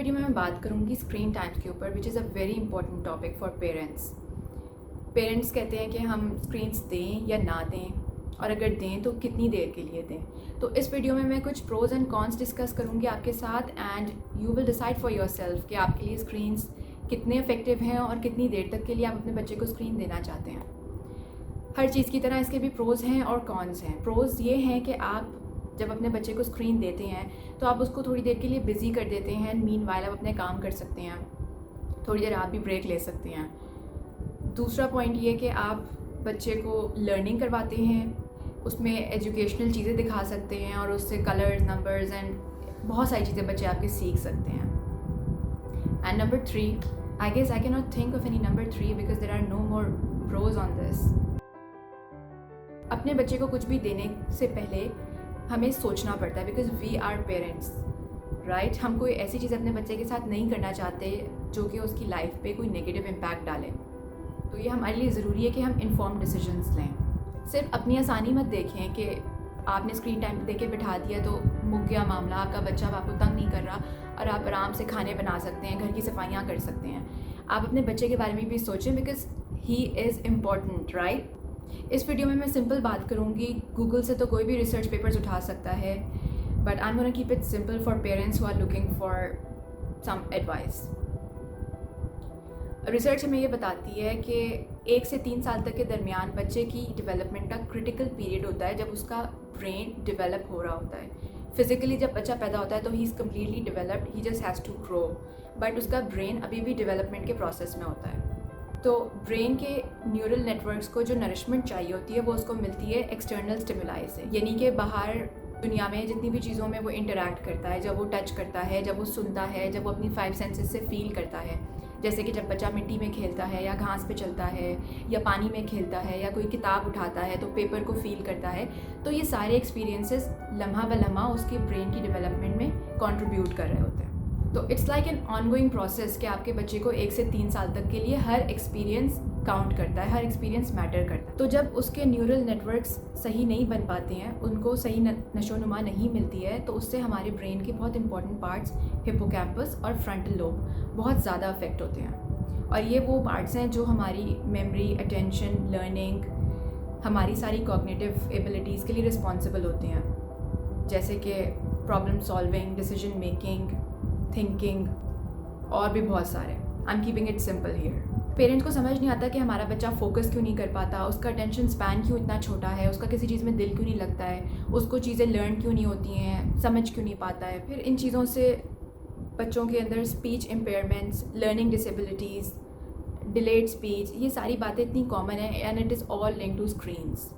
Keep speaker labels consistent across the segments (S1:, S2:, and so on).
S1: Video में मैं बात करूँगी स्क्रीन टाइम के ऊपर, which is a very important topic for parents. Parents कहते हैं कि हम स्क्रीन्स दें या ना दें, और अगर दें तो कितनी देर के लिए दें। तो इस वीडियो में मैं कुछ प्रोज एंड कॉन्स डिस्कस करूँगी आपके साथ, and you will decide for your self कि आपके लिए स्क्रीन्स कितने इफेक्टिव हैं और कितनी देर तक के लिए आप अपने बच्चे को स्क्रीन देना चाहते हैं। हर चीज़ की तरह इसके भी प्रोज हैं और कॉन्स हैं। प्रोज ये हैं कि आप जब अपने बच्चे को स्क्रीन देते हैं तो आप उसको थोड़ी देर के लिए बिज़ी कर देते हैं, मीनवाइल आप अपने काम कर सकते हैं, थोड़ी देर आप भी ब्रेक ले सकते हैं। दूसरा पॉइंट ये कि आप बच्चे को लर्निंग करवाते हैं, उसमें एजुकेशनल चीज़ें दिखा सकते हैं और उससे कलर्स, नंबर्स एंड बहुत सारी चीज़ें बच्चे आपके सीख सकते हैं। And number 3, I guess I can not think of any number 3 because there are no more pros on this. अपने बच्चे को कुछ भी देने से पहले हमें सोचना पड़ता है, because we are parents, right. हम कोई ऐसी चीज़ अपने बच्चे के साथ नहीं करना चाहते जो कि उसकी लाइफ पे कोई नेगेटिव इम्पैक्ट डाले। तो ये हमारे लिए ज़रूरी है कि हम इन्फॉर्म्ड डिसीजंस लें। सिर्फ अपनी आसानी मत देखें कि आपने स्क्रीन टाइम दे के बिठा दिया तो मुक गया मामला, आपका बच्चा अब आपको तंग नहीं कर रहा और आप आराम से खाने बना सकते हैं, घर की सफाइयाँ कर सकते हैं। आप अपने बच्चे के बारे में भी सोचें, because he is important, right. इस वीडियो में मैं सिंपल बात करूँगी, गूगल से तो कोई भी रिसर्च पेपर्स उठा सकता है, but I am gonna keep it simple for parents who are looking for some advice. Research हमें ये बताती है कि 1 से 3 साल तक के दरमियान बच्चे की डेवलपमेंट का क्रिटिकल पीरियड होता है, जब उसका ब्रेन डेवलप हो रहा होता है। फिज़िकली जब बच्चा पैदा होता है तो he is completely developed, he just has to grow, but उसका ब्रेन अभी भी डेवलपमेंट के प्रोसेस में होता है। तो ब्रेन के न्यूरल नेटवर्क्स को जो नरिशमेंट चाहिए होती है वो उसको मिलती है एक्सटर्नल स्टिमुलाई से, यानी कि बाहर दुनिया में जितनी भी चीज़ों में वो इंटरेक्ट करता है, जब वो टच करता है, जब वो सुनता है, जब वो अपनी 5 सेंसेस से फील करता है। जैसे कि जब बच्चा मिट्टी में खेलता है या घास पे चलता है या पानी में खेलता है या कोई किताब उठाता है तो पेपर को फील करता है, तो ये सारे एक्सपीरियंसेस लम्हा ब लम्हा उसके ब्रेन की डेवलपमेंट में कंट्रीब्यूट कर रहे होते हैं। तो it's like an ongoing process कि आपके बच्चे को 1 से 3 साल तक के लिए हर एक्सपीरियंस काउंट करता है, हर एक्सपीरियंस मैटर करता है। तो जब उसके न्यूरल नेटवर्क्स सही नहीं बन पाते हैं, उनको सही नशोनुमा नहीं मिलती है, तो उससे हमारे ब्रेन के बहुत इंपॉर्टेंट पार्ट्स हिप्पोकैम्पस और फ्रंटल लोब बहुत ज़्यादा अफेक्ट होते हैं। और ये वो पार्ट्स हैं जो हमारी मेमोरी, अटेंशन, लर्निंग, हमारी सारी कॉग्निटिव एबिलिटीज़ के लिए रिस्पॉन्सिबल होते हैं, जैसे कि problem solving, decision making, thinking और भी बहुत सारे। I am keeping it simple here. Parents को समझ नहीं आता कि हमारा बच्चा फोकस क्यों नहीं कर पाता, उसका अटेंशन स्पैन क्यों इतना छोटा है, उसका किसी चीज़ में दिल क्यों नहीं लगता है, उसको चीज़ें लर्न क्यों नहीं होती हैं, समझ क्यों नहीं पाता है। फिर इन चीज़ों से बच्चों के अंदर speech impairments, learning disabilities, delayed speech, ये सारी बातें इतनी कॉमन है, and it is all link to screens.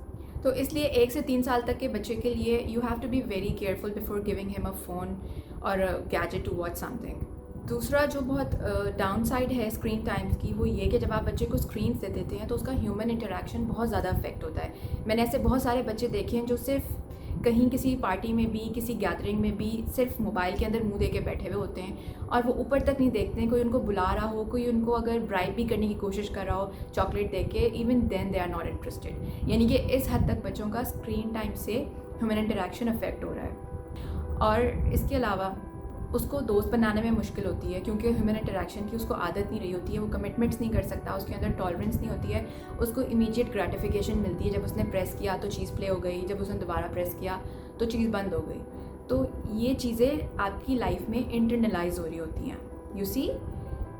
S1: तो इसलिए 1 से 3 साल तक के बच्चे के लिए you have to be very careful before giving him a phone और गैजेट टू वॉच समथिंग। दूसरा जो बहुत डाउन साइड है स्क्रीन टाइम्स की, वो ये कि जब आप बच्चे को स्क्रीन दे देते हैं तो उसका ह्यूमन इंटरेक्शन बहुत ज़्यादा अफेक्ट होता है। मैंने ऐसे बहुत सारे बच्चे देखे हैं जो सिर्फ कहीं किसी पार्टी में भी, किसी गैदरिंग में भी सिर्फ मोबाइल के अंदर मुंह दे के बैठे हुए होते हैं और वो ऊपर तक नहीं देखते हैं। कोई उनको बुला रहा हो, कोई उनको अगर ब्राइब भी करने की कोशिश कर रहा हो चॉकलेट दे के, even then they are not interested. यानी कि इस हद तक बच्चों का स्क्रीन टाइम से ह्यूमन इंटरेक्शन अफेक्ट हो रहा है। और इसके अलावा उसको दोस्त बनाने में मुश्किल होती है, क्योंकि ह्यूमन इंटरेक्शन की उसको आदत नहीं रही होती है, वो कमिटमेंट्स नहीं कर सकता, उसके अंदर टॉलरेंस नहीं होती है। उसको इमीडिएट ग्रेटिफिकेशन मिलती है, जब उसने प्रेस किया तो चीज़ प्ले हो गई, जब उसने दोबारा प्रेस किया तो चीज़ बंद हो गई। तो ये चीज़ें आपकी लाइफ में इंटरनलाइज हो रही होती हैं। यू सी,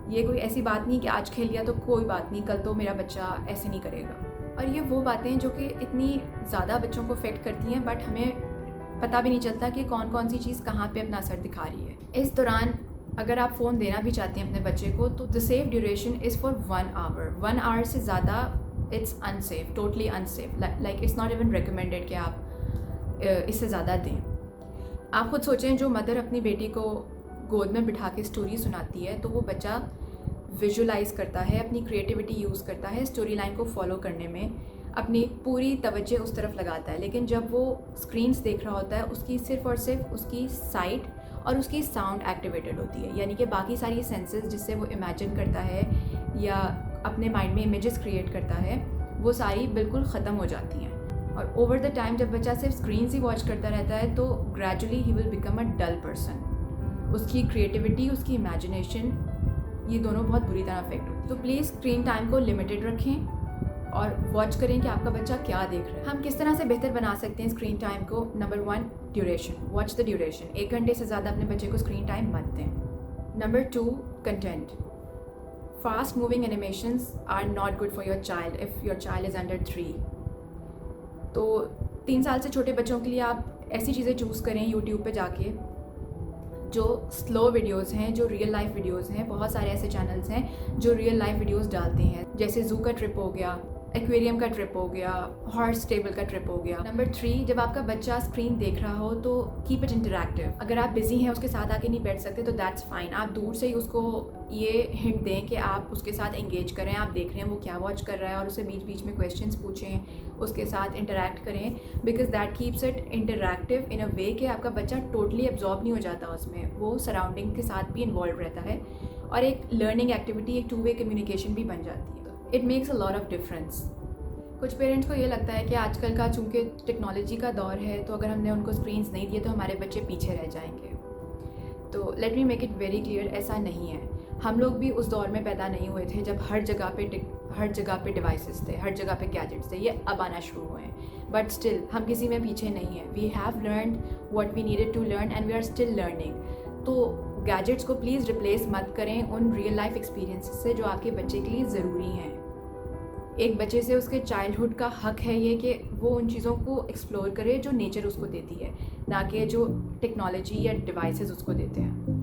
S1: ये कोई ऐसी बात नहीं कि आज खेल लिया तो कोई बात नहीं, कल तो मेरा बच्चा ऐसे नहीं करेगा। और ये वो बातें जो कि इतनी ज़्यादा बच्चों को अफेक्ट करती हैं, बट हमें पता भी नहीं चलता कि कौन कौन सी चीज़ कहाँ पे अपना असर दिखा रही है। इस दौरान अगर आप फ़ोन देना भी चाहते हैं अपने बच्चे को, तो the safe duration is for 1 hour. 1 hour से ज़्यादा it's unsafe, totally unsafe, like it's not even recommended कि आप इससे ज़्यादा दें। आप खुद सोचें, जो मदर अपनी बेटी को गोद में बिठा के स्टोरी सुनाती है तो वो बच्चा विजुलाइज़ करता है, अपनी क्रिएटिविटी यूज़ करता है स्टोरी लाइन को फॉलो करने में, अपनी पूरी तवज्जो उस तरफ लगाता है। लेकिन जब वो स्क्रीन्स देख रहा होता है, उसकी सिर्फ और सिर्फ उसकी साइट और उसकी साउंड एक्टिवेटेड होती है, यानी कि बाकी सारी सेंसेस जिससे वो इमेजिन करता है या अपने माइंड में इमेजेस क्रिएट करता है, वो सारी बिल्कुल ख़त्म हो जाती हैं। और ओवर द टाइम जब बच्चा सिर्फ स्क्रीन ही वॉच करता रहता है तो ग्रेजुअली ही will become a dull person. उसकी क्रिएटिविटी, उसकी इमेजिनेशन, ये दोनों बहुत बुरी तरह अफेक्ट होती है। तो प्लीज़ स्क्रीन टाइम को लिमिटेड रखें और वॉच करें कि आपका बच्चा क्या देख रहा है। हम किस तरह से बेहतर बना सकते हैं स्क्रीन टाइम को? Number 1, duration. Watch the duration. 1 घंटे से ज़्यादा अपने बच्चे को स्क्रीन टाइम मत दें। Number 2, content. Fast moving animations are not good for your child if your child is under 3। तो 3 साल से छोटे बच्चों के लिए आप ऐसी चीज़ें चूज़ करें यूट्यूब पे जाके जो स्लो वीडियोस हैं, जो रियल लाइफ वीडियोस हैं। बहुत सारे ऐसे चैनल्स हैं जो रियल लाइफ वीडियोस डालते हैं, जैसे ज़ू का ट्रिप हो गया, एक्वेरियम का ट्रिप हो गया, हॉर्स स्टेबल का ट्रिप हो गया। नंबर 3, जब आपका बच्चा स्क्रीन देख रहा हो तो कीप इट इंटरैक्टिव। अगर आप बिजी हैं, उसके साथ आके नहीं बैठ सकते तो दैट्स फाइन। आप दूर से ही उसको ये हिंट दें कि आप उसके साथ एंगेज करें, आप देख रहे हैं वो क्या वॉच कर रहा है, और उसे बीच बीच में क्वेश्चंस पूछें, उसके साथ इंटरैक्ट करें, because that keeps it interactive in a way कि आपका बच्चा टोटली एब्जॉर्ब नहीं हो जाता उसमें, वो सराउंडिंग के साथ भी इन्वॉल्व रहता है और एक लर्निंग एक्टिविटी, एक 2 वे कम्युनिकेशन भी बन जाती है। It makes a lot of difference. कुछ पेरेंट्स को ये लगता है कि आजकल का चूँकि टेक्नोलॉजी का दौर है तो अगर हमने उनको स्क्रीन्स नहीं दिए तो हमारे बच्चे पीछे रह जाएंगे। तो let me make it very clear, ऐसा नहीं है। हम लोग भी उस दौर में पैदा नहीं हुए थे जब हर जगह पे डिवाइसेस थे, हर जगह पे गैजेट्स थे। ये अब आना शुरू हुए हैं, बट स्टिल हम किसी में पीछे नहीं हैं। We have learned what we needed to learn and we are still learning. तो गैजेट्स को प्लीज़ रिप्लेस मत करें उन रियल लाइफ एक्सपीरियंसेस से जो आपके बच्चे के लिए ज़रूरी हैं। एक बच्चे से उसके चाइल्डहुड का हक है ये कि वो उन चीज़ों को एक्सप्लोर करे जो नेचर उसको देती है, ना कि जो टेक्नोलॉजी या डिवाइसेस उसको देते हैं।